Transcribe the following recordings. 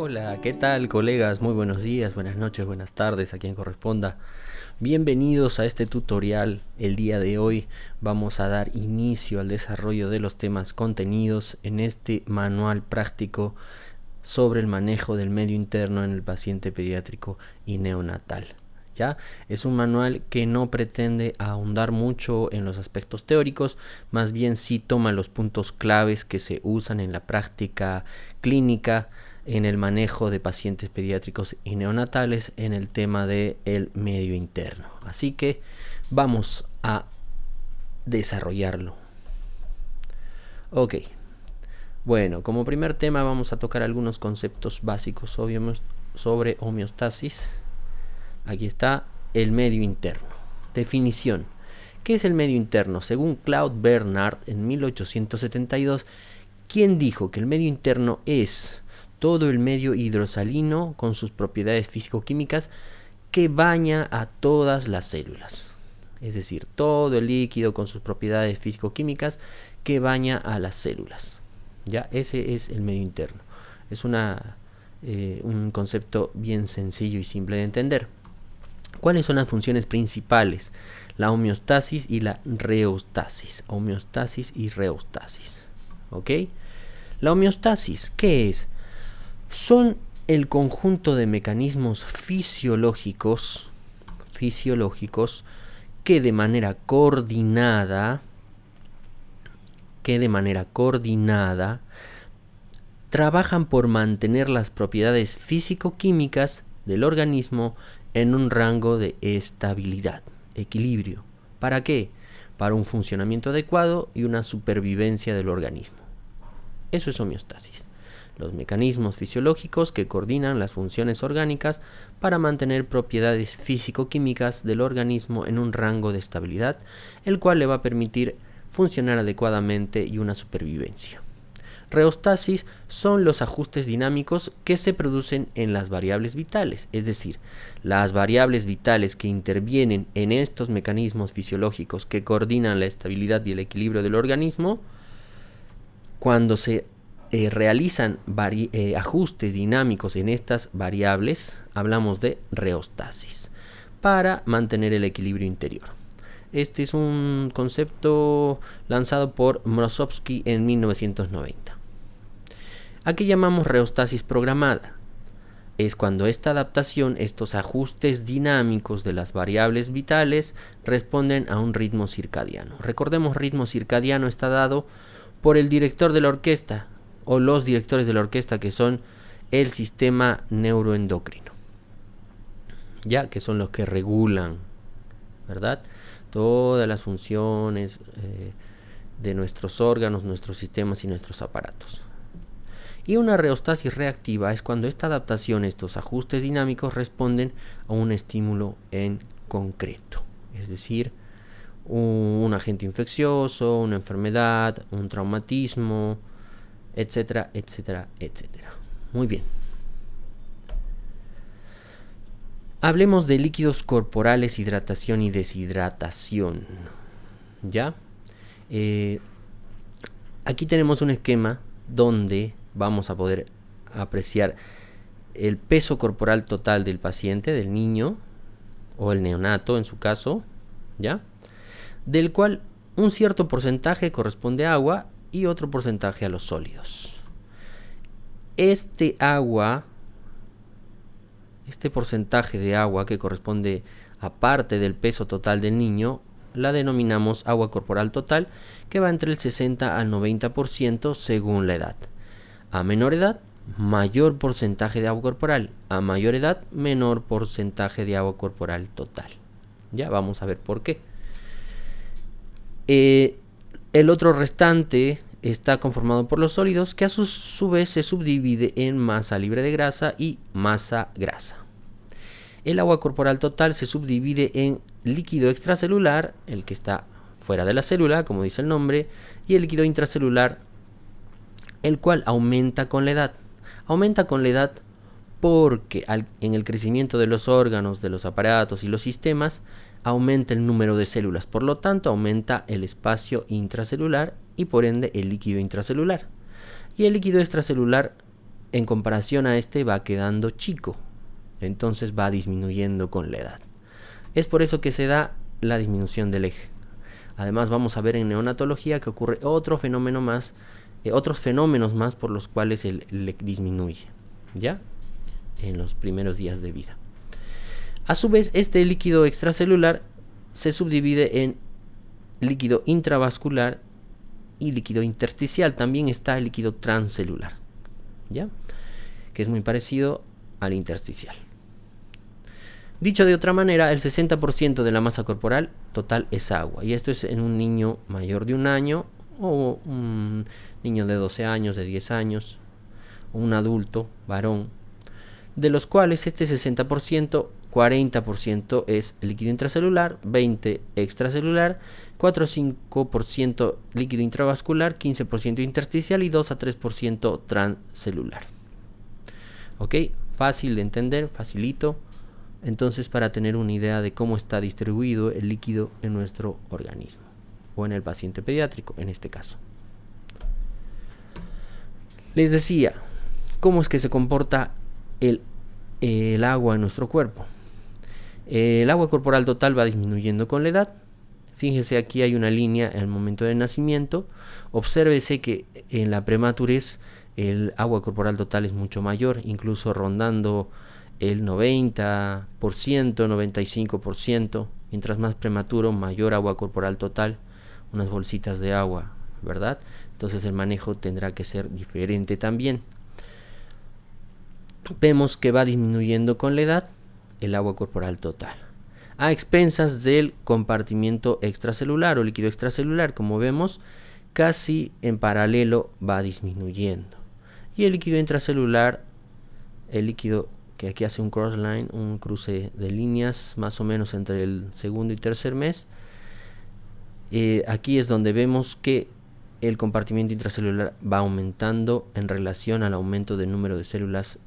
Hola, ¿qué tal, colegas? Muy buenos días, buenas noches, buenas tardes, a quien corresponda. Bienvenidos a este tutorial. El día de hoy vamos a dar inicio al desarrollo de los temas contenidos en este manual práctico sobre el manejo del medio interno en el paciente pediátrico y neonatal. ¿Ya? Es un manual que no pretende ahondar mucho en los aspectos teóricos, más bien sí toma los puntos claves que se usan en la práctica clínica en el manejo de pacientes pediátricos y neonatales en el tema del medio interno. Así que vamos a desarrollarlo. Ok. Bueno, como primer tema vamos a tocar algunos conceptos básicos sobre homeostasis. Aquí está el medio interno. Definición. ¿Qué es el medio interno? Según Claude Bernard en 1872, quien dijo que el medio interno es todo el medio hidrosalino con sus propiedades físico-químicas que baña a todas las células. Es decir, todo el líquido con sus propiedades físico-químicas que baña a las células. ¿Ya? Ese es el medio interno. Es un concepto bien sencillo y simple de entender. ¿Cuáles son las funciones principales? La homeostasis y la reostasis. Homeostasis y reostasis. ¿Ok? La homeostasis, ¿qué es? Son el conjunto de mecanismos fisiológicos que de manera coordinada trabajan por mantener las propiedades físico-químicas del organismo en un rango de estabilidad, equilibrio. ¿Para qué? Para un funcionamiento adecuado y una supervivencia del organismo. Eso es homeostasis. Los mecanismos fisiológicos que coordinan las funciones orgánicas para mantener propiedades físico-químicas del organismo en un rango de estabilidad, el cual le va a permitir funcionar adecuadamente y una supervivencia. Reostasis son los ajustes dinámicos que se producen en las variables vitales, es decir, las variables vitales que intervienen en estos mecanismos fisiológicos que coordinan la estabilidad y el equilibrio del organismo. Cuando se realizan ajustes dinámicos en estas variables, hablamos de reostasis, para mantener el equilibrio interior. Este es un concepto lanzado por Mrozowski en 1990. ¿A qué llamamos reostasis programada? Es cuando esta adaptación, estos ajustes dinámicos de las variables vitales, responden a un ritmo circadiano. Recordemos, ritmo circadiano está dado por el director de la orquesta o los directores de la orquesta, que son el sistema neuroendocrino, ya que son los que regulan, ¿verdad?, todas las funciones de nuestros órganos, nuestros sistemas y nuestros aparatos. Y una reostasis reactiva es cuando esta adaptación, estos ajustes dinámicos, responden a un estímulo en concreto, es decir, un agente infeccioso, una enfermedad, un traumatismo, etcétera, etcétera, etcétera. Muy bien. Hablemos de líquidos corporales, hidratación y deshidratación. ¿Ya? Aquí tenemos un esquema donde vamos a poder apreciar el peso corporal total del paciente, del niño o el neonato en su caso, ¿ya?, del cual un cierto porcentaje corresponde a agua y otro porcentaje a los sólidos. Este porcentaje de agua que corresponde a parte del peso total del niño, la denominamos agua corporal total, que va entre el 60 al 90% según la edad. A menor edad, mayor porcentaje de agua corporal. A mayor edad, menor porcentaje de agua corporal total. Ya vamos a ver por qué. El otro restante está conformado por los sólidos, que a su vez se subdivide en masa libre de grasa y masa grasa. El agua corporal total se subdivide en líquido extracelular, el que está fuera de la célula, como dice el nombre, y el líquido intracelular, el cual aumenta con la edad. Aumenta con la edad porque en el crecimiento de los órganos, de los aparatos y los sistemas, aumenta el número de células. Por lo tanto, aumenta el espacio intracelular y por ende el líquido intracelular. Y el líquido extracelular en comparación a este va quedando chico, entonces va disminuyendo con la edad. Es por eso que se da la disminución del eje. Además vamos a ver en neonatología que ocurre otros fenómenos más por los cuales el LEC disminuye, ¿ya? En los primeros días de vida. A su vez, este líquido extracelular se subdivide en líquido intravascular y líquido intersticial. También está el líquido transcelular, ¿ya? Que es muy parecido al intersticial. Dicho de otra manera, el 60% de la masa corporal total es agua. Y esto es en un niño mayor de 1 año o un niño de 12 años, de 10 años, o un adulto, varón, de los cuales este 60%, 40% es líquido intracelular, 20% extracelular, 4 o 5% líquido intravascular, 15% intersticial y 2 a 3% transcelular. ¿Ok? Fácil de entender, facilito. Entonces, para tener una idea de cómo está distribuido el líquido en nuestro organismo, o en el paciente pediátrico en este caso. Les decía, ¿cómo es que se comporta el agua en nuestro cuerpo? El agua corporal total va disminuyendo con la edad. Fíjense, aquí hay una línea en el momento del nacimiento. Obsérvese que en la prematurez el agua corporal total es mucho mayor, incluso rondando el 90%, 95%. Mientras más prematuro, mayor agua corporal total, unas bolsitas de agua, ¿verdad? Entonces el manejo tendrá que ser diferente también. Vemos que va disminuyendo con la edad el agua corporal total, a expensas del compartimiento extracelular o líquido extracelular. Como vemos, casi en paralelo va disminuyendo. Y el líquido intracelular, el líquido que aquí hace un crossline, un cruce de líneas más o menos entre el segundo y tercer mes, aquí es donde vemos que el compartimiento intracelular va aumentando en relación al aumento del número de células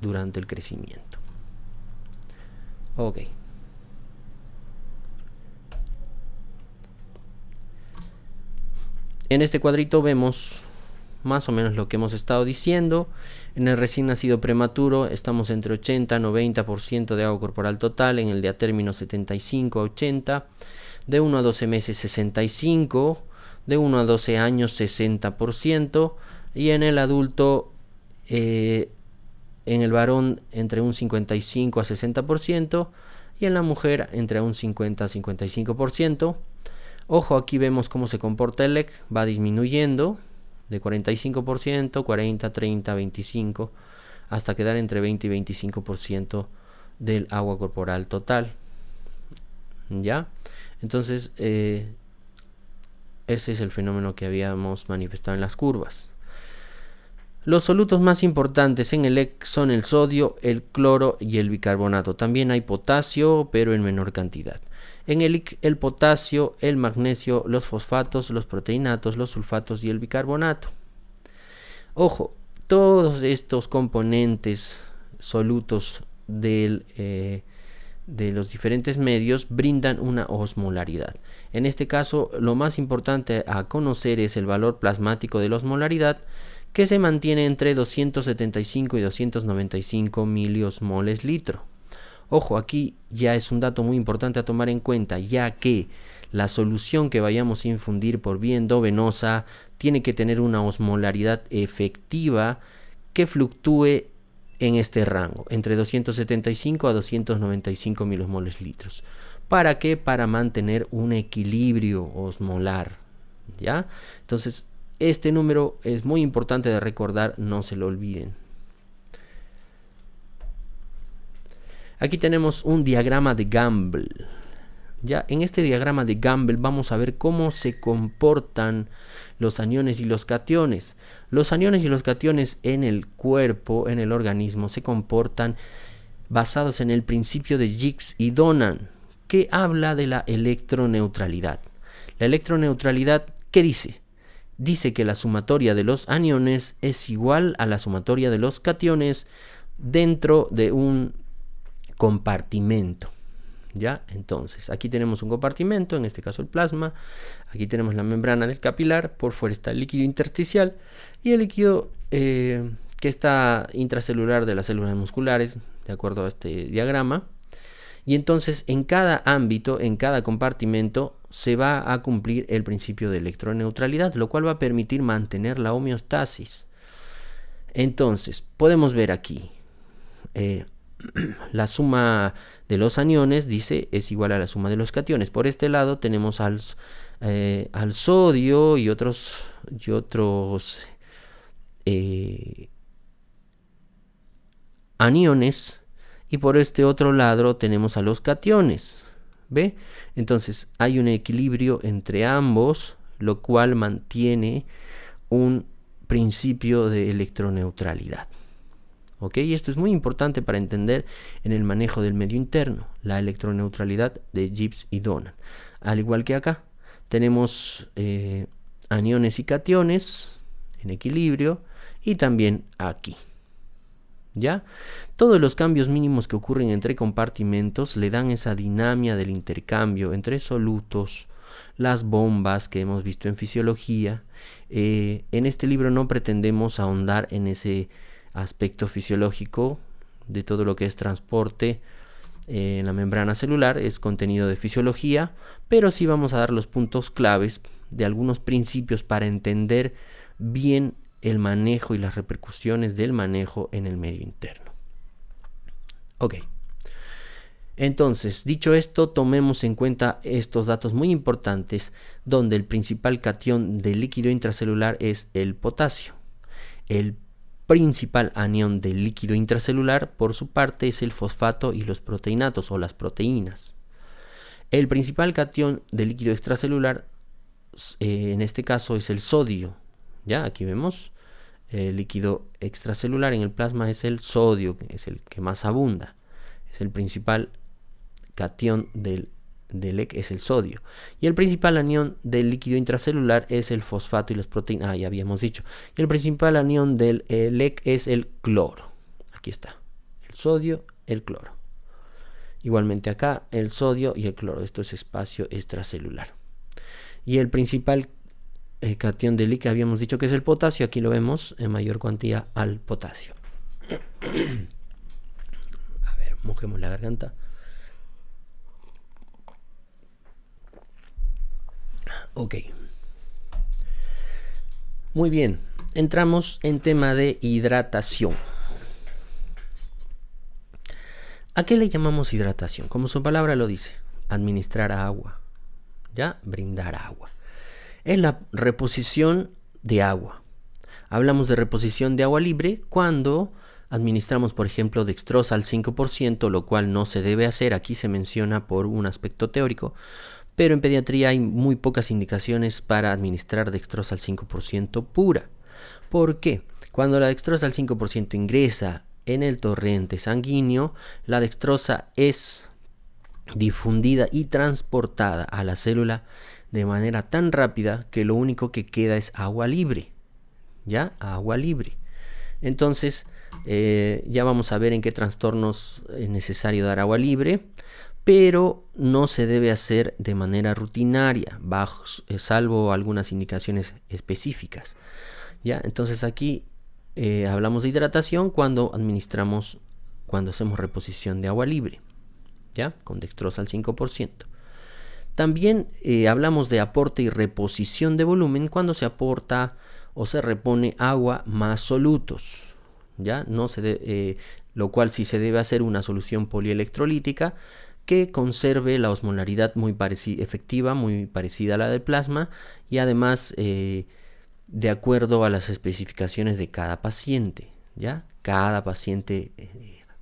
durante el crecimiento. Ok. En este cuadrito vemos más o menos lo que hemos estado diciendo. En el recién nacido prematuro estamos entre 80 y 90% de agua corporal total, en el de a término 75 a 80, de 1 a 12 meses 65, de 1 a 12 años 60%, y en el adulto, en el varón entre un 55 a 60%, y en la mujer entre un 50 a 55%. Ojo, aquí vemos cómo se comporta el LEC, va disminuyendo de 45%, 40, 30, 25, hasta quedar entre 20 y 25% del agua corporal total. ¿Ya? Entonces, ese es el fenómeno que habíamos manifestado en las curvas. Los solutos más importantes en el LEC son el sodio, el cloro y el bicarbonato. También hay potasio, pero en menor cantidad. En el LEC, el potasio, el magnesio, los fosfatos, los proteinatos, los sulfatos y el bicarbonato. Ojo, todos estos componentes solutos de los diferentes medios brindan una osmolaridad. En este caso, lo más importante a conocer es el valor plasmático de la osmolaridad, que se mantiene entre 275 y 295 miliosmoles litro. Ojo, aquí ya es un dato muy importante a tomar en cuenta, ya que la solución que vayamos a infundir por vía endovenosa tiene que tener una osmolaridad efectiva que fluctúe en este rango, entre 275 a 295 milosmoles litros. ¿Para qué? Para mantener un equilibrio osmolar, ¿ya? Entonces, este número es muy importante de recordar, no se lo olviden. Aquí tenemos un diagrama de Gamble. Ya en este diagrama de Gamble vamos a ver cómo se comportan los aniones y los cationes. Los aniones y los cationes en el cuerpo, en el organismo, se comportan basados en el principio de Gibbs y Donan, que habla de la electroneutralidad. La electroneutralidad, ¿qué dice? Dice que la sumatoria de los aniones es igual a la sumatoria de los cationes dentro de un compartimento. ¿Ya? Entonces, aquí tenemos un compartimento, en este caso el plasma. Aquí tenemos la membrana del capilar, por fuera está el líquido intersticial y el líquido que que está intracelular de las células musculares, de acuerdo a este diagrama. Y entonces en cada ámbito, en cada compartimento, se va a cumplir el principio de electroneutralidad, lo cual va a permitir mantener la homeostasis. Entonces, podemos ver aquí, la suma de los aniones, dice, es igual a la suma de los cationes. Por este lado tenemos al sodio y otros aniones, y por este otro lado tenemos a los cationes. ¿Ve? Entonces hay un equilibrio entre ambos, lo cual mantiene un principio de electroneutralidad. ¿Ok? Y esto es muy importante para entender en el manejo del medio interno, la electroneutralidad de Gibbs y Donnan. Al igual que acá, tenemos aniones y cationes en equilibrio, y también aquí. ¿Ya? Todos los cambios mínimos que ocurren entre compartimentos le dan esa dinámica del intercambio entre solutos, las bombas que hemos visto en fisiología. En este libro no pretendemos ahondar en ese aspecto fisiológico de todo lo que es transporte en la membrana celular, es contenido de fisiología, pero sí vamos a dar los puntos claves de algunos principios para entender bien el manejo y las repercusiones del manejo en el medio interno. Ok. Entonces, dicho esto, tomemos en cuenta estos datos muy importantes, donde el principal catión del líquido intracelular es el potasio. El principal anión del líquido intracelular, por su parte, es el fosfato y los proteinatos o las proteínas. El principal catión del líquido extracelular, en este caso, es el sodio. ¿Ya? Aquí vemos el líquido extracelular en el plasma es el sodio, que es el que más abunda. Es el principal catión del EC, es el sodio. Y el principal anión del líquido intracelular es el fosfato y las proteínas. Ya habíamos dicho. Y el principal anión del EC es el cloro. Aquí está. El sodio, el cloro. Igualmente acá, el sodio y el cloro. Esto es espacio extracelular. Y el principal catión del líquido habíamos dicho que es el potasio. Aquí lo vemos en mayor cuantía al potasio. A ver, mojemos la garganta. Ok. Muy bien. Entramos en tema de hidratación. ¿A qué le llamamos hidratación? Como su palabra lo dice, administrar agua. ¿Ya? Brindar agua. Es la reposición de agua. Hablamos de reposición de agua libre cuando administramos, por ejemplo, dextrosa al 5%, lo cual no se debe hacer. Aquí se menciona por un aspecto teórico, pero en pediatría hay muy pocas indicaciones para administrar dextrosa al 5% pura. ¿Por qué? Cuando la dextrosa al 5% ingresa en el torrente sanguíneo, la dextrosa es difundida y transportada a la célula de manera tan rápida que lo único que queda es agua libre. ¿Ya? Agua libre. Entonces, ya vamos a ver en qué trastornos es necesario dar agua libre, pero no se debe hacer de manera rutinaria, salvo algunas indicaciones específicas. ¿Ya? Entonces aquí hablamos de hidratación cuando hacemos reposición de agua libre, ¿ya? Con dextrosa al 5%. También hablamos de aporte y reposición de volumen cuando se aporta o se repone agua más solutos, ¿ya? Lo cual sí se debe hacer una solución polielectrolítica que conserve la osmolaridad muy efectiva, muy parecida a la del plasma, y además de acuerdo a las especificaciones de cada paciente, ¿ya? Cada paciente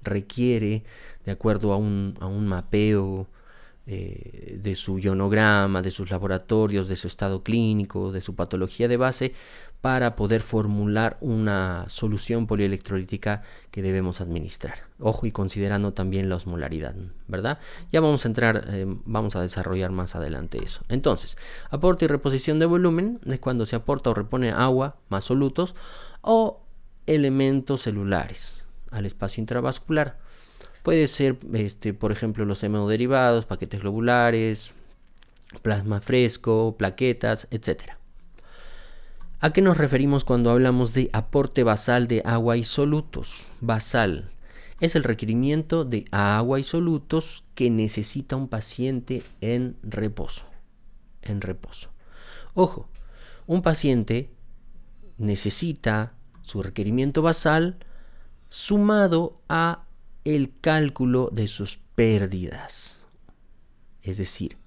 requiere, de acuerdo a un mapeo de su ionograma, de sus laboratorios, de su estado clínico, de su patología de base, para poder formular una solución polielectrolítica que debemos administrar. Ojo, y considerando también la osmolaridad, ¿verdad? Ya vamos a entrar, vamos a desarrollar más adelante eso. Entonces, aporte y reposición de volumen es cuando se aporta o repone agua más solutos o elementos celulares al espacio intravascular. Puede ser, por ejemplo, los hemoderivados, paquetes globulares, plasma fresco, plaquetas, etc. ¿A qué nos referimos cuando hablamos de aporte basal de agua y solutos? Basal es el requerimiento de agua y solutos que necesita un paciente en reposo. Ojo, un paciente necesita su requerimiento basal sumado a el cálculo de sus pérdidas. Es decir,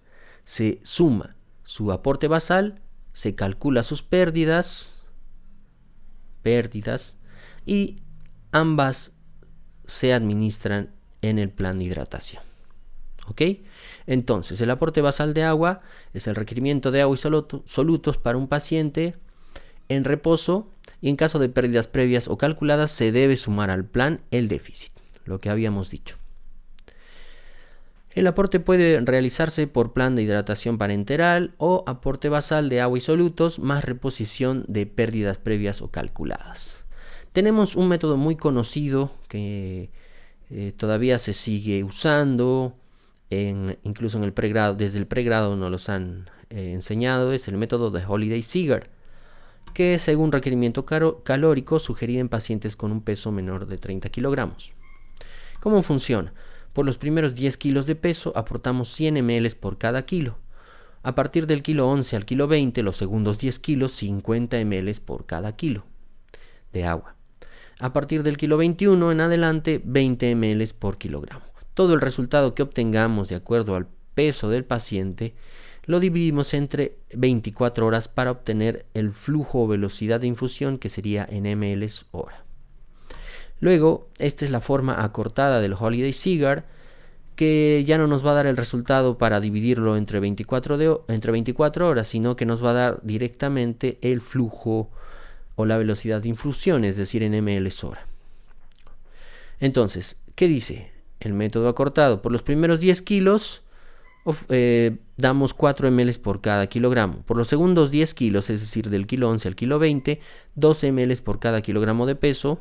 se suma su aporte basal, se calcula sus pérdidas y ambas se administran en el plan de hidratación. ¿Ok? Entonces, el aporte basal de agua es el requerimiento de agua y solutos para un paciente en reposo, y en caso de pérdidas previas o calculadas se debe sumar al plan el déficit, lo que habíamos dicho. El aporte puede realizarse por plan de hidratación parenteral o aporte basal de agua y solutos más reposición de pérdidas previas o calculadas. Tenemos un método muy conocido que todavía se sigue usando, incluso en el pregrado, desde el pregrado nos los han enseñado, es el método de Holliday-Seager, que según requerimiento calórico sugerido en pacientes con un peso menor de 30 kilogramos. ¿Cómo funciona? Por los primeros 10 kilos de peso aportamos 100 ml por cada kilo. A partir del kilo 11 al kilo 20, los segundos 10 kilos, 50 ml por cada kilo de agua. A partir del kilo 21 en adelante, 20 ml por kilogramo. Todo el resultado que obtengamos de acuerdo al peso del paciente lo dividimos entre 24 horas para obtener el flujo o velocidad de infusión, que sería en ml hora. Luego, esta es la forma acortada del Holliday-Seager, que ya no nos va a dar el resultado para dividirlo entre 24 horas, sino que nos va a dar directamente el flujo o la velocidad de infusión, es decir, en ml hora. Entonces, ¿qué dice el método acortado? Por los primeros 10 kilos damos 4 ml por cada kilogramo. Por los segundos 10 kilos, es decir, del kilo 11 al kilo 20, 12 ml por cada kilogramo de peso.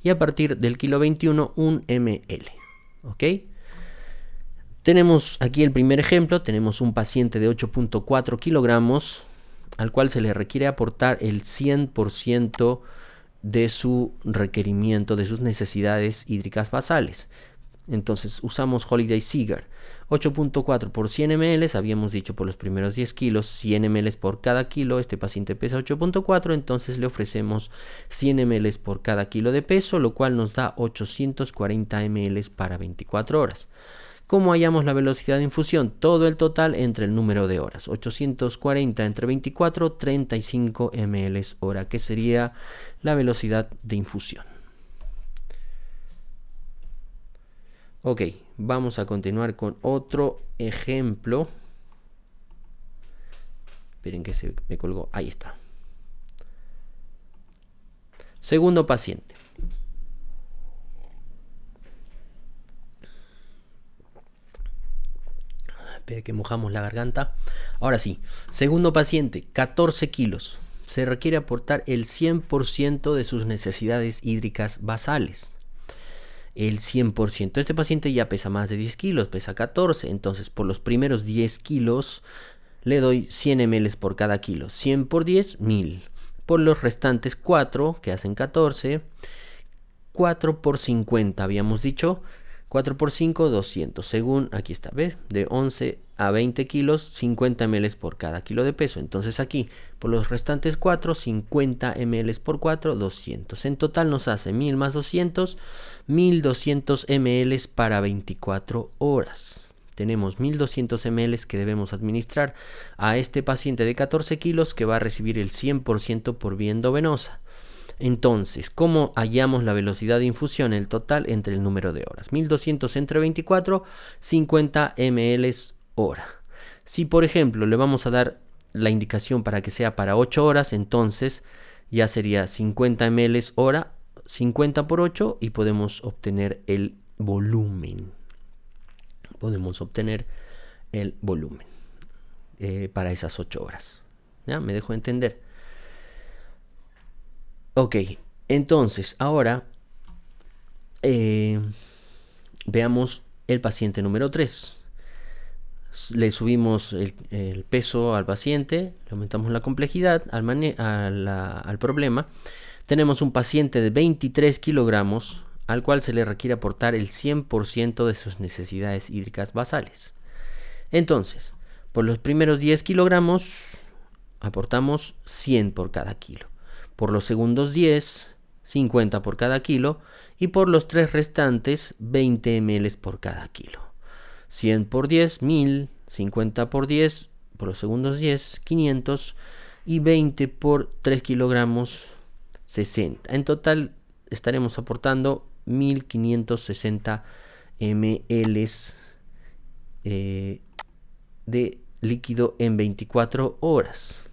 Y a partir del kilo 21, 1 ml. ¿Ok? Tenemos aquí el primer ejemplo. Tenemos un paciente de 8.4 kilogramos al cual se le requiere aportar el 100% de su requerimiento, de sus necesidades hídricas basales. Entonces usamos Holliday-Seager. 8.4 por 100 ml, habíamos dicho por los primeros 10 kilos, 100 ml por cada kilo. Este paciente pesa 8.4, entonces le ofrecemos 100 ml por cada kilo de peso, lo cual nos da 840 ml para 24 horas. ¿Cómo hallamos la velocidad de infusión? Todo el total entre el número de horas. 840 entre 24, 35 ml hora, que sería la velocidad de infusión. Ok, vamos a continuar con otro ejemplo. Esperen que se me colgó. Ahí está. Segundo paciente. Esperen que mojamos la garganta. Ahora sí. Segundo paciente, 14 kilos. Se requiere aportar el 100% de sus necesidades hídricas basales. El 100%. Este paciente ya pesa más de 10 kilos, pesa 14. Entonces, por los primeros 10 kilos le doy 100 ml por cada kilo. 100 por 10, 1000. Por los restantes 4, que hacen 14. 4 por 50, habíamos dicho. 4 por 5, 200. Según, aquí está, ¿ves? De 11 a 20 kilos, 50 ml por cada kilo de peso. Entonces aquí, por los restantes 4, 50 ml por 4, 200. En total nos hace 1000 más 200, 1200 ml para 24 horas. Tenemos 1200 ml que debemos administrar a este paciente de 14 kilos que va a recibir el 100% por vía endovenosa. Entonces, ¿cómo hallamos la velocidad de infusión? El total entre el número de horas. 1200 entre 24, 50 ml hora. Si, por ejemplo, le vamos a dar la indicación para que sea para 8 horas, entonces ya sería 50 ml hora, 50 por 8 y podemos obtener el volumen. Para esas 8 horas. ¿Ya? ¿Me dejo entender? Ok, entonces ahora veamos el paciente número 3. le subimos el peso al paciente, le aumentamos la complejidad al problema. Tenemos un paciente de 23 kilogramos al cual se le requiere aportar el 100% de sus necesidades hídricas basales. Entonces, por los primeros 10 kilogramos aportamos 100 por cada kilo. Por los segundos 10, 50 por cada kilo. Y por los 3 restantes, 20 ml por cada kilo. 100 por 10, 1000. 50 por 10, por los segundos 10, 500. Y 20 por 3 kilogramos, 60. En total estaremos aportando 1560 ml de líquido en 24 horas.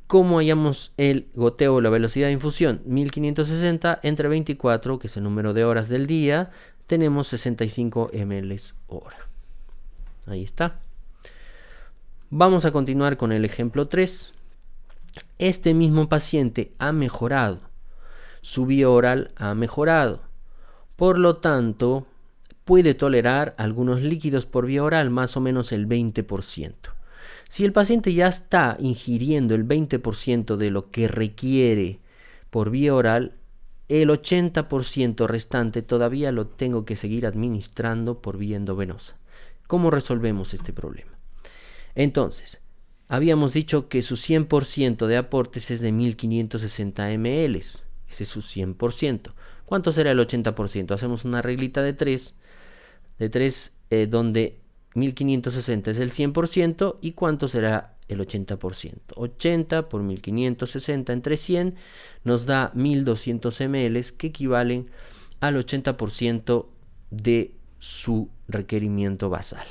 ¿Cómo hallamos el goteo o la velocidad de infusión? 1560 entre 24, que es el número de horas del día, tenemos 65 ml hora. Ahí está. Vamos a continuar con el ejemplo 3. Este mismo paciente ha mejorado. Su vía oral ha mejorado. Por lo tanto, puede tolerar algunos líquidos por vía oral, más o menos el 20%. Si el paciente ya está ingiriendo el 20% de lo que requiere por vía oral, el 80% restante todavía lo tengo que seguir administrando por vía endovenosa. ¿Cómo resolvemos este problema? Entonces, habíamos dicho que su 100% de aportes es de 1560 ml. Ese es su 100%. ¿Cuánto será el 80%? Hacemos una reglita de 3, donde 1560 es el 100%. ¿Y cuánto será el 80%? 80 por 1560 entre 100 nos da 1200 ml, que equivalen al 80% de su requerimiento basal.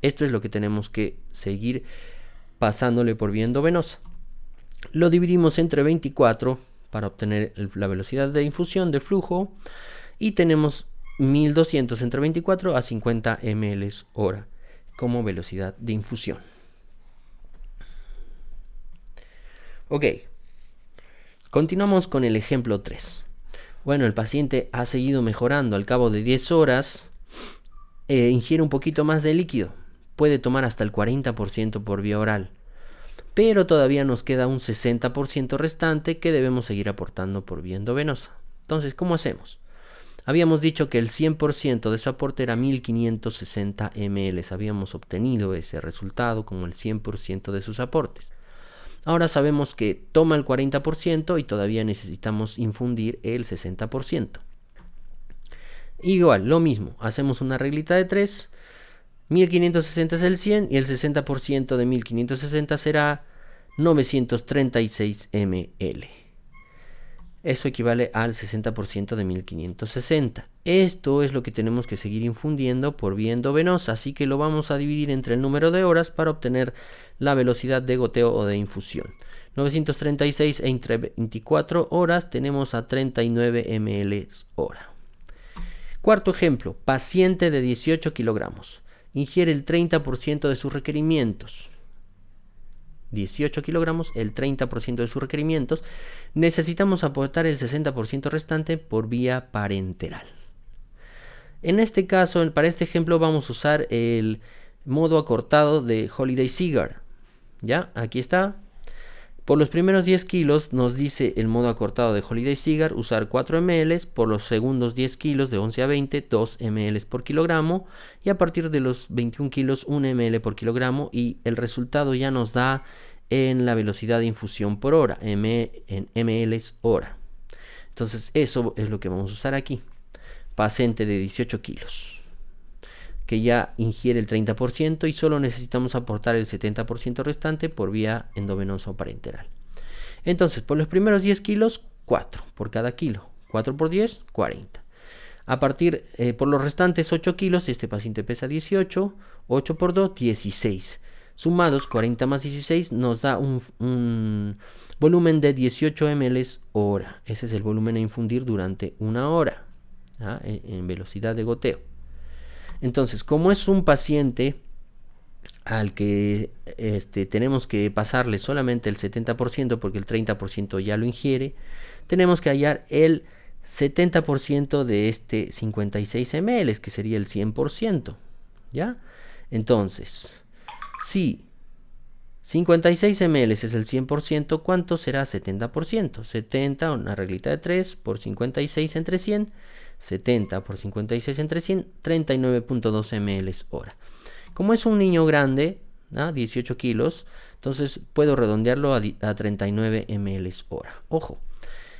Esto es lo que tenemos que seguir pasándole por vía endovenosa. Lo dividimos entre 24 para obtener la velocidad de infusión de flujo y tenemos 1200 entre 24 a 50 ml hora como velocidad de infusión. Ok, continuamos con el ejemplo 3. Bueno, el paciente ha seguido mejorando. Al cabo de 10 horas ingiere un poquito más de líquido. Puede tomar hasta el 40% por vía oral. Pero todavía nos queda un 60% restante que debemos seguir aportando por vía endovenosa. Entonces, ¿cómo hacemos? Habíamos dicho que el 100% de su aporte era 1560 ml. Habíamos obtenido ese resultado como el 100% de sus aportes. Ahora sabemos que toma el 40% y todavía necesitamos infundir el 60%. Igual, lo mismo. Hacemos una reglita de 3. 1560 es el 100 y el 60% de 1560 será 936 ml. Eso equivale al 60% de 1560. Esto es lo que tenemos que seguir infundiendo por vía endovenosa, así que lo vamos a dividir entre el número de horas para obtener la velocidad de goteo o de infusión. 936 entre 24 horas tenemos a 39 ml hora. Cuarto ejemplo, paciente de 18 kilogramos. Ingiere el 30% de sus requerimientos. 18 kilogramos, el 30% de sus requerimientos. Necesitamos aportar el 60% restante por vía parenteral. En este caso, para este ejemplo, vamos a usar el modo acortado de Holiday Cigar. ¿Ya? Aquí está. Por los primeros 10 kilos nos dice el modo acortado de Holiday Cigar usar 4 ml, por los segundos 10 kilos de 11 a 20, 2 ml por kilogramo, y a partir de los 21 kilos 1 ml por kilogramo, y el resultado ya nos da en la velocidad de infusión por hora, en ml hora. Entonces eso es lo que vamos a usar aquí. Paciente de 18 kilos, que ya ingiere el 30% y solo necesitamos aportar el 70% restante por vía endovenosa o parenteral. Entonces, por los primeros 10 kilos, 4 por cada kilo. 4 por 10, 40. A partir, por los restantes 8 kilos, este paciente pesa 18, 8 por 2, 16. Sumados, 40 más 16 nos da un volumen de 18 ml hora. Ese es el volumen a infundir durante una hora, en velocidad de goteo. Entonces, como es un paciente al que tenemos que pasarle solamente el 70% porque el 30% ya lo ingiere, tenemos que hallar el 70% de este 56 ml, que sería el 100%. ¿Ya? Entonces, si 56 ml es el 100%, ¿cuánto será 70%? 70, una reglita de 3 por 56 entre 100. 70 por 56 entre 100, 39.2 ml hora. Como es un niño grande, 18 kilos, entonces puedo redondearlo a 39 ml hora. Ojo,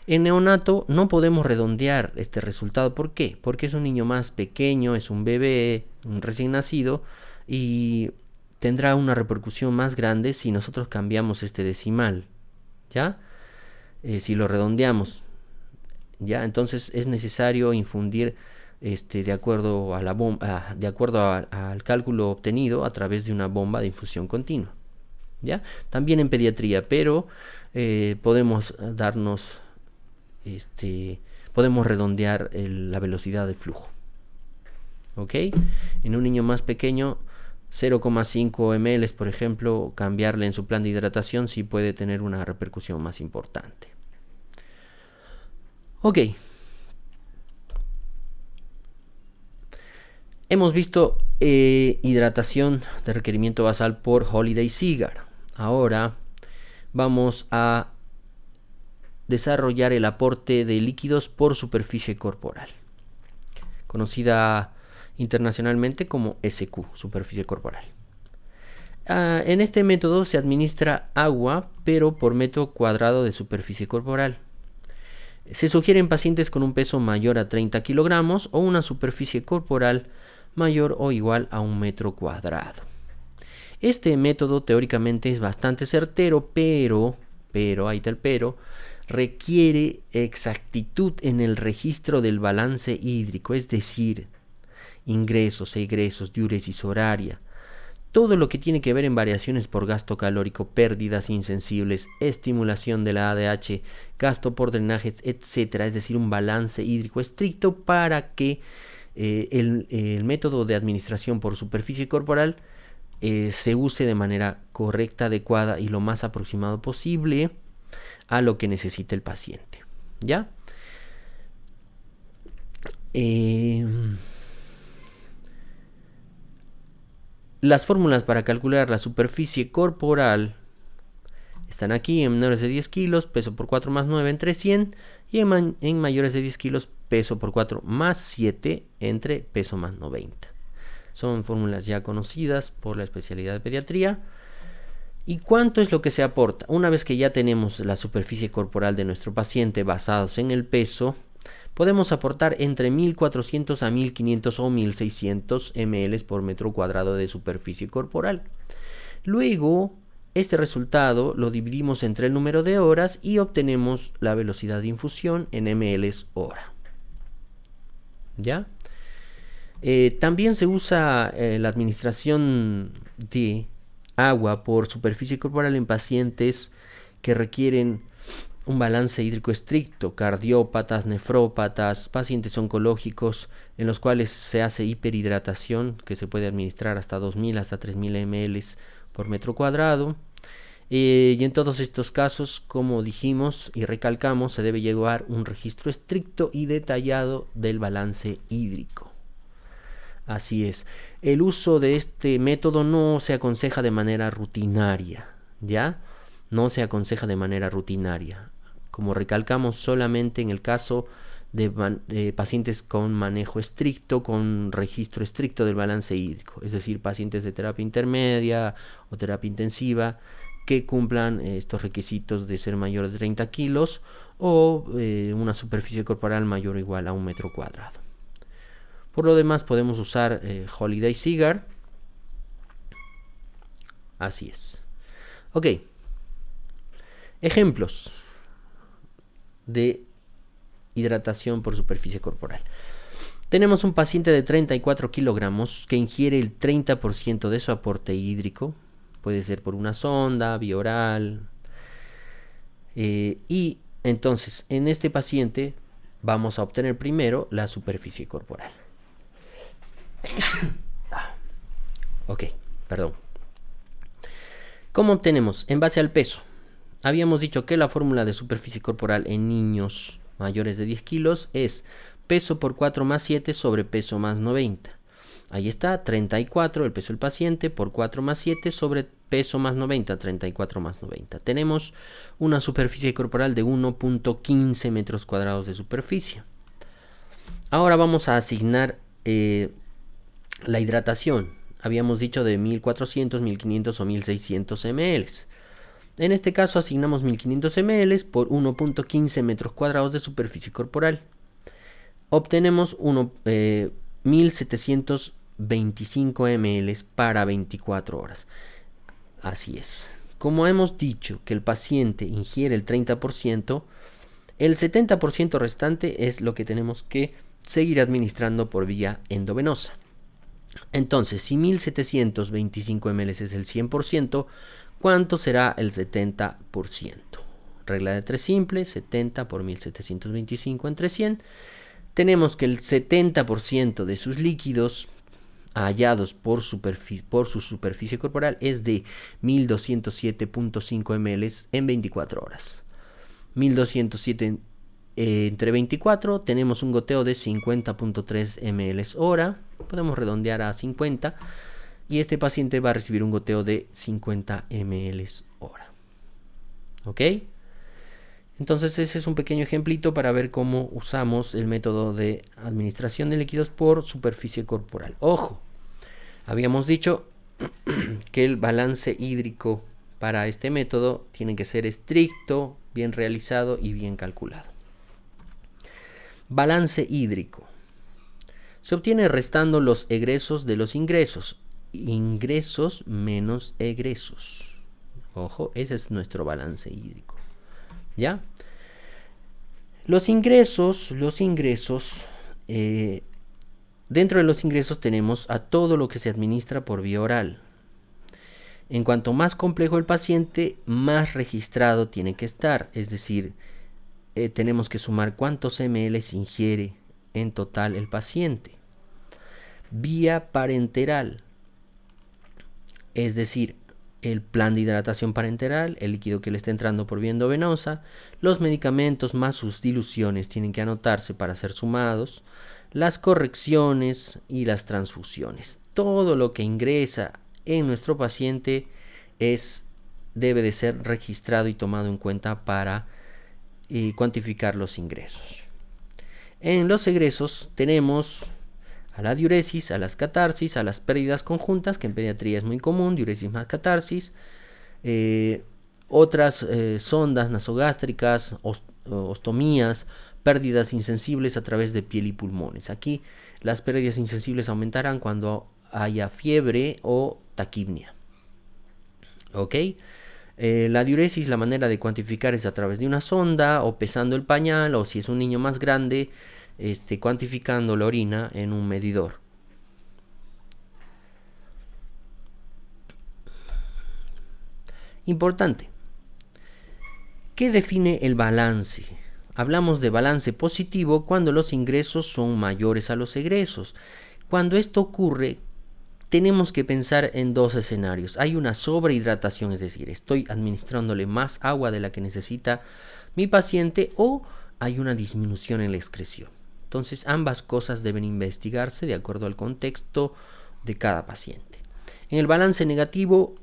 en neonato no podemos redondear este resultado. ¿Por qué? Porque es un niño más pequeño, es un bebé, un recién nacido, y tendrá una repercusión más grande si nosotros cambiamos este decimal, ¿ya? Si lo redondeamos, ¿ya? Entonces es necesario infundir de acuerdo a la bomba, de acuerdo al cálculo obtenido a través de una bomba de infusión continua, ¿ya? También en pediatría, pero podemos darnos, podemos redondear la velocidad de flujo, ¿ok? En un niño más pequeño, 0,5 ml, por ejemplo, cambiarle en su plan de hidratación sí puede tener una repercusión más importante. Ok. Hemos visto hidratación de requerimiento basal por Holliday-Seagar. Ahora vamos a desarrollar el aporte de líquidos por superficie corporal, conocida internacionalmente como SQ, superficie corporal. En este método se administra agua, pero por metro cuadrado de superficie corporal. Se sugiere en pacientes con un peso mayor a 30 kilogramos o una superficie corporal mayor o igual a 1 metro cuadrado. Este método teóricamente es bastante certero, pero, ahí está el pero, requiere exactitud en el registro del balance hídrico, es decir, ingresos, egresos, diuresis horaria, todo lo que tiene que ver en variaciones por gasto calórico, pérdidas insensibles, estimulación de la ADH, gasto por drenajes, etc. Es decir, un balance hídrico estricto para que el método de administración por superficie corporal se use de manera correcta, adecuada y lo más aproximado posible a lo que necesita el paciente. ¿Ya? Las fórmulas para calcular la superficie corporal están aquí: en menores de 10 kilos, peso por 4 más 9 entre 100, y en mayores de 10 kilos, peso por 4 más 7 entre peso más 90. Son fórmulas ya conocidas por la especialidad de pediatría. ¿Y cuánto es lo que se aporta? Una vez que ya tenemos la superficie corporal de nuestro paciente basados en el peso, podemos aportar entre 1400 a 1500 o 1600 ml por metro cuadrado de superficie corporal. Luego, este resultado lo dividimos entre el número de horas y obtenemos la velocidad de infusión en ml hora. ¿Ya? También se usa la administración de agua por superficie corporal en pacientes que requieren un balance hídrico estricto, cardiópatas, nefrópatas, pacientes oncológicos en los cuales se hace hiperhidratación, que se puede administrar hasta 2000 hasta 3000 ml por metro cuadrado. Y en todos estos casos, como dijimos y recalcamos, se debe llevar un registro estricto y detallado del balance hídrico. Así es, el uso de este método no se aconseja de manera rutinaria, ¿ya? No se aconseja de manera rutinaria. Como recalcamos, solamente en el caso de pacientes con manejo estricto, con registro estricto del balance hídrico, es decir, pacientes de terapia intermedia o terapia intensiva que cumplan estos requisitos de ser mayor de 30 kilos o una superficie corporal mayor o igual a 1 metro cuadrado. Por lo demás podemos usar Holliday-Seagar. Así es. Ok. Ejemplos de hidratación por superficie corporal. Tenemos un paciente de 34 kilogramos que ingiere el 30% de su aporte hídrico. Puede ser por una sonda, vía oral. Y entonces, en este paciente vamos a obtener primero la superficie corporal. Ok, perdón. ¿Cómo obtenemos? En base al peso. Habíamos dicho que la fórmula de superficie corporal en niños mayores de 10 kilos es peso por 4 más 7 sobre peso más 90. Ahí está, 34, el peso del paciente, por 4 más 7 sobre peso más 90, 34 más 90. Tenemos una superficie corporal de 1.15 metros cuadrados de superficie. Ahora vamos a asignar la hidratación. Habíamos dicho de 1400, 1500 o 1600 ml. En este caso asignamos 1500 ml por 1.15 metros cuadrados de superficie corporal. Obtenemos 1725 ml para 24 horas. Así es. Como hemos dicho que el paciente ingiere el 30%, el 70% restante es lo que tenemos que seguir administrando por vía endovenosa. Entonces, si 1725 ml es el 100%, ¿cuánto será el 70%? Regla de 3 simple, 70 por 1725 entre 100. Tenemos que el 70% de sus líquidos hallados por su superficie corporal es de 1207.5 ml en 24 horas. 1207 entre 24 tenemos un goteo de 50.3 ml hora. Podemos redondear a 50 y este paciente va a recibir un goteo de 50 ml hora. ¿Ok? Entonces ese es un pequeño ejemplito para ver cómo usamos el método de administración de líquidos por superficie corporal. Ojo, habíamos dicho que el balance hídrico para este método tiene que ser estricto, bien realizado y bien calculado. Balance hídrico. Se obtiene restando los egresos de los ingresos. Ingresos menos egresos. Ojo, ese es nuestro balance hídrico. ¿Ya? Los ingresos, dentro de los ingresos tenemos a todo lo que se administra por vía oral. En cuanto más complejo el paciente, más registrado tiene que estar. Es decir, tenemos que sumar cuántos ml ingiere en total el paciente. Vía parenteral, es decir, el plan de hidratación parenteral, el líquido que le está entrando por vía endovenosa, los medicamentos más sus diluciones tienen que anotarse para ser sumados, las correcciones y las transfusiones. Todo lo que ingresa en nuestro paciente debe de ser registrado y tomado en cuenta para cuantificar los ingresos. En los egresos tenemos a la diuresis, a las catarsis, a las pérdidas conjuntas, que en pediatría es muy común, diuresis más catarsis, otras sondas nasogástricas, ostomías, pérdidas insensibles a través de piel y pulmones. Aquí las pérdidas insensibles aumentarán cuando haya fiebre o taquipnia. ¿Ok? La diuresis, la manera de cuantificar es a través de una sonda o pesando el pañal, o si es un niño más grande, cuantificando la orina en un medidor. Importante. ¿Qué define el balance? Hablamos de balance positivo cuando los ingresos son mayores a los egresos. Cuando esto ocurre, tenemos que pensar en dos escenarios. Hay una sobrehidratación, es decir, estoy administrándole más agua de la que necesita mi paciente, o hay una disminución en la excreción. Entonces, ambas cosas deben investigarse de acuerdo al contexto de cada paciente. En el balance negativo,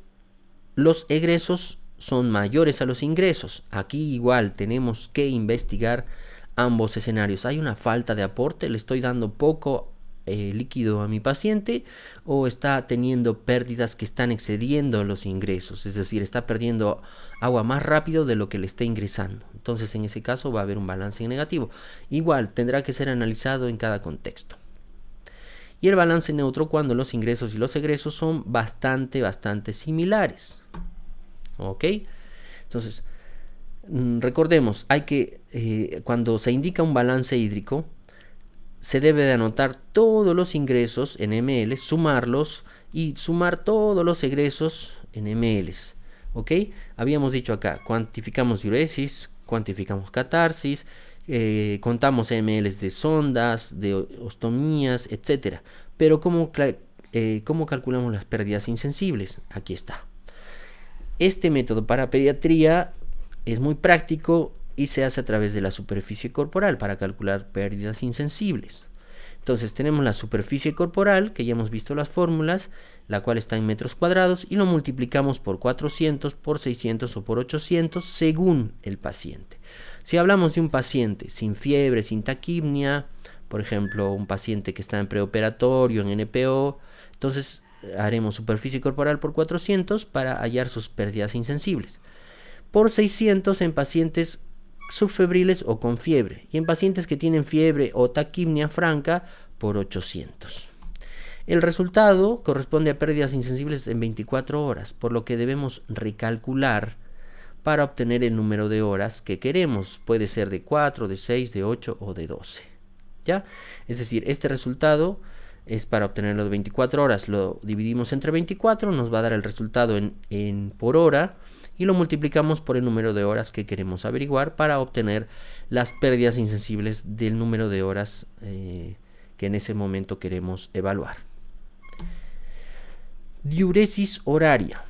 los egresos son mayores a los ingresos. Aquí igual tenemos que investigar ambos escenarios. Hay una falta de aporte, le estoy dando poco líquido a mi paciente, o está teniendo pérdidas que están excediendo los ingresos, es decir, está perdiendo agua más rápido de lo que le está ingresando. Entonces en ese caso va a haber un balance negativo. Igual tendrá que ser analizado en cada contexto. Y el balance neutro cuando los ingresos y los egresos son bastante similares. ¿Ok? Entonces recordemos, cuando se indica un balance hídrico, se debe de anotar todos los ingresos en ml, sumarlos y sumar todos los egresos en ml. ¿Ok? Habíamos dicho acá, cuantificamos diuresis, cuantificamos catarsis, contamos ml de sondas, de ostomías, etc. Pero ¿cómo calculamos las pérdidas insensibles? Aquí está. Este método para pediatría es muy práctico y se hace a través de la superficie corporal para calcular pérdidas insensibles. Entonces tenemos la superficie corporal, que ya hemos visto las fórmulas, la cual está en metros cuadrados, y lo multiplicamos por 400, por 600 o por 800 según el paciente. Si hablamos de un paciente sin fiebre, sin taquipnia, por ejemplo, un paciente que está en preoperatorio, en NPO, entonces haremos superficie corporal por 400 para hallar sus pérdidas insensibles. Por 600 en pacientes subfebriles o con fiebre, y en pacientes que tienen fiebre o taquipnia franca por 800. El resultado corresponde a pérdidas insensibles en 24 horas, por lo que debemos recalcular para obtener el número de horas que queremos. Puede ser de 4, de 6, de 8 o de 12. ¿Ya? Es decir, este resultado es para obtenerlo de 24 horas. Lo dividimos entre 24, nos va a dar el resultado en por hora, y lo multiplicamos por el número de horas que queremos averiguar para obtener las pérdidas insensibles del número de horas que en ese momento queremos evaluar. Diuresis horaria.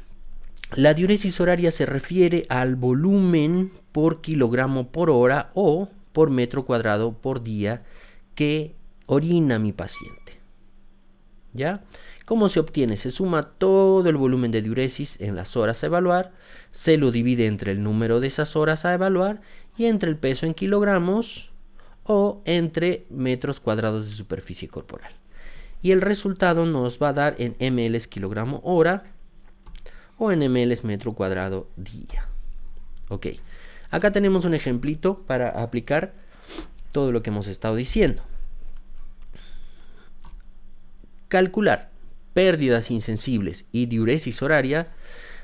La diuresis horaria se refiere al volumen por kilogramo por hora o por metro cuadrado por día que orina mi paciente. ¿Ya? ¿Cómo se obtiene? Se suma todo el volumen de diuresis en las horas a evaluar, se lo divide entre el número de esas horas a evaluar y entre el peso en kilogramos o entre metros cuadrados de superficie corporal. Y el resultado nos va a dar en ml kilogramo hora o en ml metro cuadrado día. Ok, acá tenemos un ejemplito para aplicar todo lo que hemos estado diciendo. Calcular pérdidas insensibles y diuresis horaria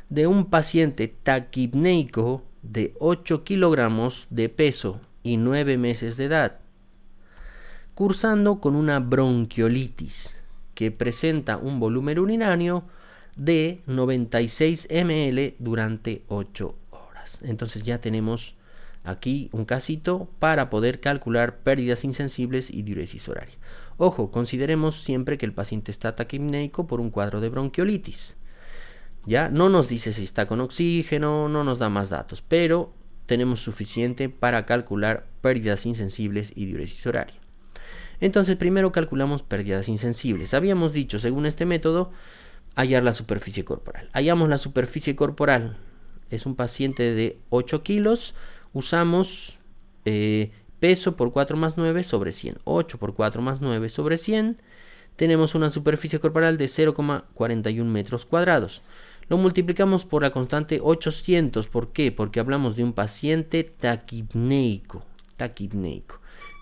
de un paciente taquipneico de 8 kilogramos de peso y 9 meses de edad, cursando con una bronquiolitis que presenta un volumen urinario de 96 ml durante 8 horas. Entonces ya tenemos aquí un casito para poder calcular pérdidas insensibles y diuresis horaria. Ojo, consideremos siempre que el paciente está taquipneico por un cuadro de bronquiolitis. Ya no nos dice si está con oxígeno, no nos da más datos, pero tenemos suficiente para calcular pérdidas insensibles y diuresis horaria. Entonces primero calculamos pérdidas insensibles. Habíamos dicho, según este método, hallar la superficie corporal. Hallamos la superficie corporal. Es un paciente de 8 kilos. Usamos peso por 4 más 9 sobre 100. 8 por 4 más 9 sobre 100. Tenemos una superficie corporal de 0,41 metros cuadrados. Lo multiplicamos por la constante 800. ¿Por qué? Porque hablamos de un paciente taquipneico,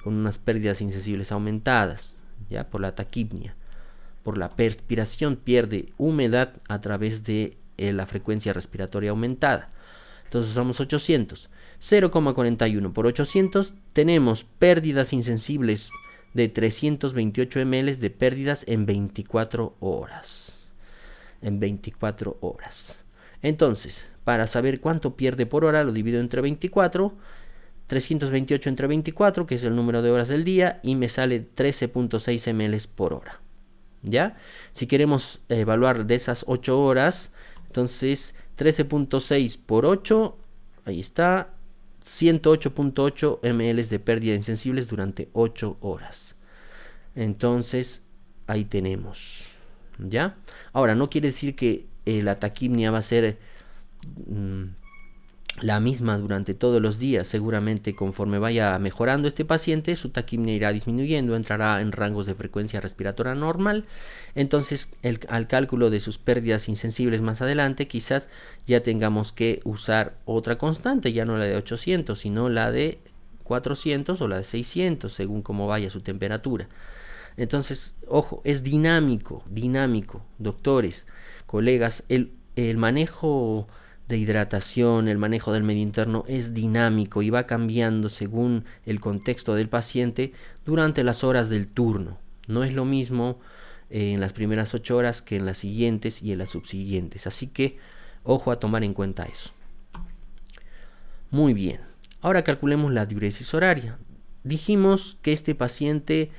con unas pérdidas insensibles aumentadas, ya por la taquipnia. Por la perspiración pierde humedad a través de la frecuencia respiratoria aumentada. Entonces usamos 800. 0,41 por 800 tenemos pérdidas insensibles de 328 ml de pérdidas en 24 horas. En 24 horas. Entonces, para saber cuánto pierde por hora, lo divido entre 24. 328 entre 24, que es el número de horas del día, y me sale 13.6 ml por hora. ¿Ya? Si queremos evaluar de esas 8 horas, entonces 13.6 por 8, ahí está, 108.8 ml de pérdida insensibles durante 8 horas. Entonces, ahí tenemos. ¿Ya? Ahora, no quiere decir que la taquipnia va a ser la misma durante todos los días. Seguramente conforme vaya mejorando este paciente, su taquipnia irá disminuyendo, entrará en rangos de frecuencia respiratoria normal. Entonces, al cálculo de sus pérdidas insensibles más adelante, quizás ya tengamos que usar otra constante, ya no la de 800, sino la de 400 o la de 600, según cómo vaya su temperatura. Entonces, ojo, es dinámico, doctores, colegas, el manejo de hidratación, el manejo del medio interno es dinámico y va cambiando según el contexto del paciente durante las horas del turno. No es lo mismo en las primeras 8 horas que en las siguientes y en las subsiguientes. Así que, ojo a tomar en cuenta eso. Muy bien, ahora calculemos la diuresis horaria. Dijimos que este paciente,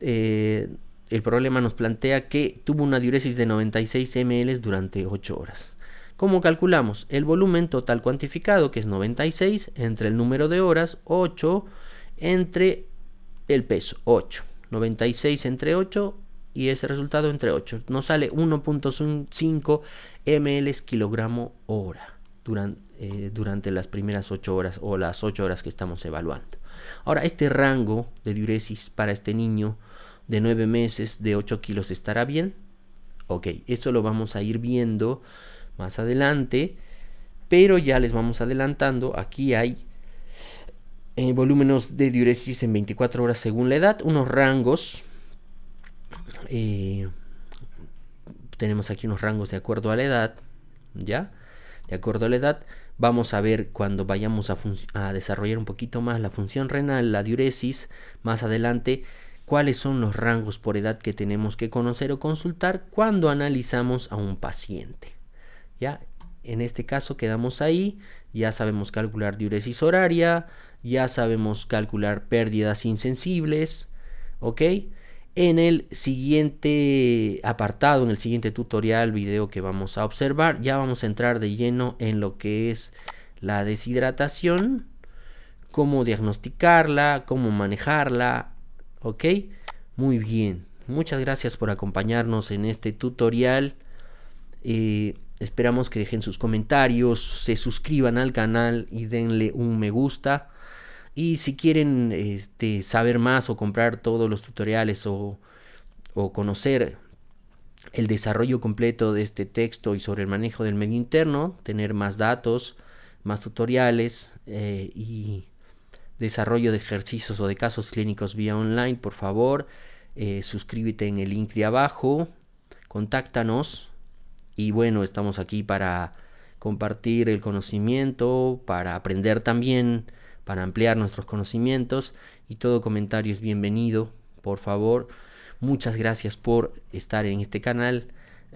el problema nos plantea que tuvo una diuresis de 96 ml durante 8 horas. ¿Cómo calculamos? El volumen total cuantificado, que es 96, entre el número de horas, 8, entre el peso, 8. 96 entre 8 y ese resultado entre 8. Nos sale 1.5 ml kilogramo hora durante las primeras 8 horas o las 8 horas que estamos evaluando. Ahora, este rango de diuresis para este niño de 9 meses de 8 kilos estará bien. Ok, eso lo vamos a ir viendo más adelante, pero ya les vamos adelantando. Aquí hay volúmenes de diuresis en 24 horas según la edad, unos rangos. Tenemos aquí unos rangos de acuerdo a la edad, ¿ya? De acuerdo a la edad, vamos a ver cuando vayamos a desarrollar un poquito más la función renal, la diuresis, más adelante, cuáles son los rangos por edad que tenemos que conocer o consultar cuando analizamos a un paciente. ¿Ya? En este caso quedamos ahí, ya sabemos calcular diuresis horaria, ya sabemos calcular pérdidas insensibles, ¿ok? En el siguiente apartado, en el siguiente tutorial, video que vamos a observar, ya vamos a entrar de lleno en lo que es la deshidratación, cómo diagnosticarla, cómo manejarla, ¿ok? Muy bien, muchas gracias por acompañarnos en este tutorial. Esperamos que dejen sus comentarios, se suscriban al canal y denle un me gusta. Y si quieren saber más o comprar todos los tutoriales o conocer el desarrollo completo de este texto y sobre el manejo del medio interno, tener más datos, más tutoriales y desarrollo de ejercicios o de casos clínicos vía online, por favor, suscríbete en el link de abajo, contáctanos y bueno, estamos aquí para compartir el conocimiento, para aprender también, para ampliar nuestros conocimientos y todo comentario es bienvenido, por favor. Muchas gracias por estar en este canal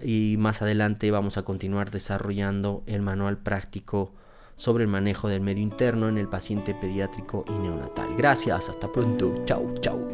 y más adelante vamos a continuar desarrollando el manual práctico sobre el manejo del medio interno en el paciente pediátrico y neonatal. Gracias, hasta pronto. Chau, chau.